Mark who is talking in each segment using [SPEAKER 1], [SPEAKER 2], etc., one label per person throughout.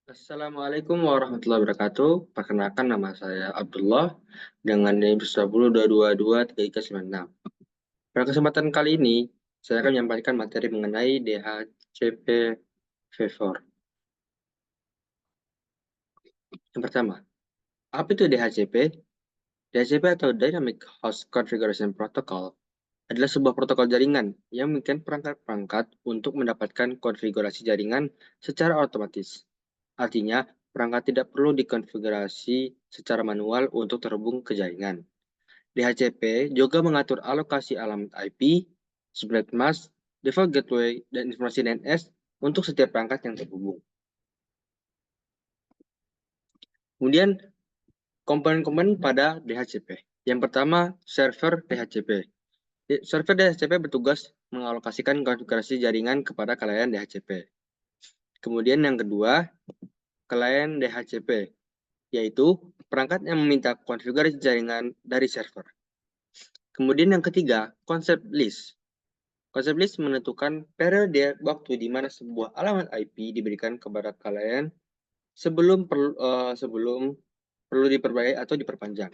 [SPEAKER 1] Assalamualaikum warahmatullahi wabarakatuh. Perkenalkan nama saya Abdullah dengan NIM 102223396. Pada kesempatan kali ini, saya akan menyampaikan materi mengenai DHCP V4. Yang pertama, apa itu DHCP? DHCP atau Dynamic Host Configuration Protocol adalah sebuah protokol jaringan yang memungkinkan perangkat-perangkat untuk mendapatkan konfigurasi jaringan secara otomatis. Artinya, perangkat tidak perlu dikonfigurasi secara manual untuk terhubung ke jaringan. DHCP juga mengatur alokasi alamat IP, subnet mask, default gateway, dan informasi DNS untuk setiap perangkat yang terhubung. Kemudian, komponen-komponen pada DHCP. Yang pertama, server DHCP. Server DHCP bertugas mengalokasikan konfigurasi jaringan kepada klien DHCP. Kemudian yang kedua, klien DHCP, yaitu perangkat yang meminta konfigurasi jaringan dari server. Kemudian yang ketiga, konsep list. Konsep list menentukan periode waktu di mana sebuah alamat IP diberikan kepada klien sebelum perlu diperbaiki atau diperpanjang.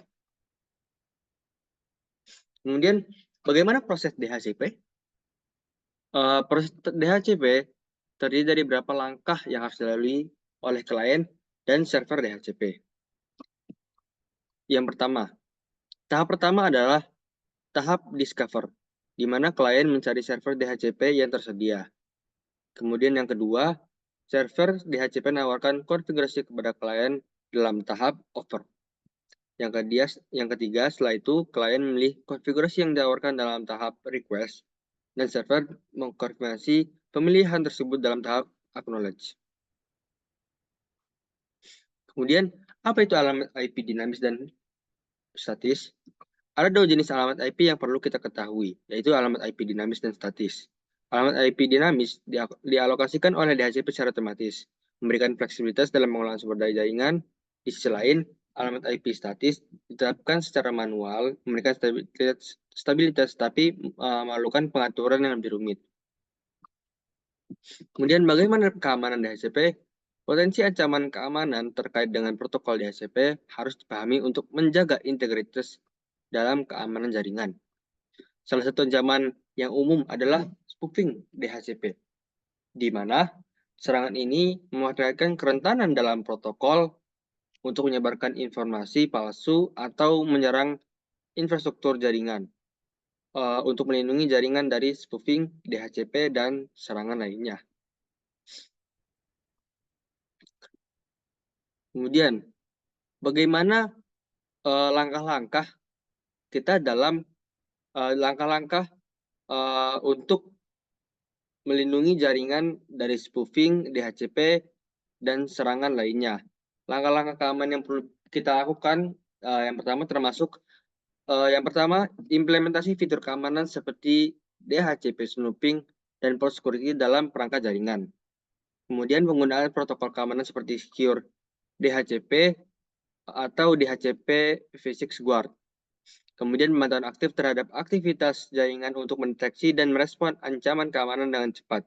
[SPEAKER 1] Kemudian, bagaimana proses DHCP? Proses DHCP terdiri dari beberapa langkah yang harus dilalui oleh klien dan server DHCP. Yang pertama, tahap pertama adalah tahap discover, di mana klien mencari server DHCP yang tersedia. Kemudian yang kedua, server DHCP menawarkan konfigurasi kepada klien dalam tahap offer. Yang ketiga, setelah itu klien memilih konfigurasi yang ditawarkan dalam tahap request, dan server mengkonfirmasi pemilihan tersebut dalam tahap acknowledge. Kemudian, apa itu alamat IP dinamis dan statis? Ada dua jenis alamat IP yang perlu kita ketahui, yaitu alamat IP dinamis dan statis. Alamat IP dinamis dialokasikan oleh DHCP secara otomatis, memberikan fleksibilitas dalam pengolahan sumber daya jaringan. Di sisi lain, alamat IP statis ditetapkan secara manual, memberikan stabilitas tapi memerlukan pengaturan yang lebih rumit. Kemudian bagaimana keamanan DHCP? Potensi ancaman keamanan terkait dengan protokol DHCP harus dipahami untuk menjaga integritas dalam keamanan jaringan. Salah satu ancaman yang umum adalah spoofing DHCP, di mana serangan ini memanfaatkan kerentanan dalam protokol untuk menyebarkan informasi palsu atau menyerang infrastruktur jaringan untuk melindungi jaringan dari spoofing DHCP dan serangan lainnya. Kemudian, bagaimana langkah-langkah kita dalam langkah-langkah untuk melindungi jaringan dari spoofing, DHCP, dan serangan lainnya. Langkah-langkah keamanan yang perlu kita lakukan, yang pertama, implementasi fitur keamanan seperti DHCP snooping dan port security dalam perangkat jaringan. Kemudian penggunaan protokol keamanan seperti Secure DHCP atau DHCP V6 Guard. Kemudian pemantauan aktif terhadap aktivitas jaringan untuk mendeteksi dan merespon ancaman keamanan dengan cepat.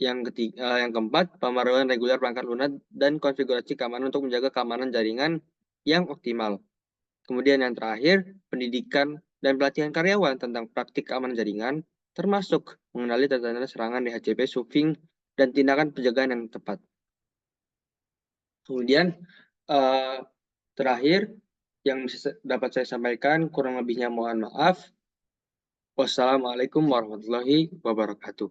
[SPEAKER 1] Yang keempat, pembaruan reguler perangkat lunak dan konfigurasi keamanan untuk menjaga keamanan jaringan yang optimal. Kemudian yang terakhir, pendidikan dan pelatihan karyawan tentang praktik keamanan jaringan, termasuk mengenali tanda-tanda serangan DHCP, spoofing, dan tindakan penjagaan yang tepat. Kemudian terakhir, yang dapat saya sampaikan, kurang lebihnya mohon maaf. Wassalamualaikum warahmatullahi wabarakatuh.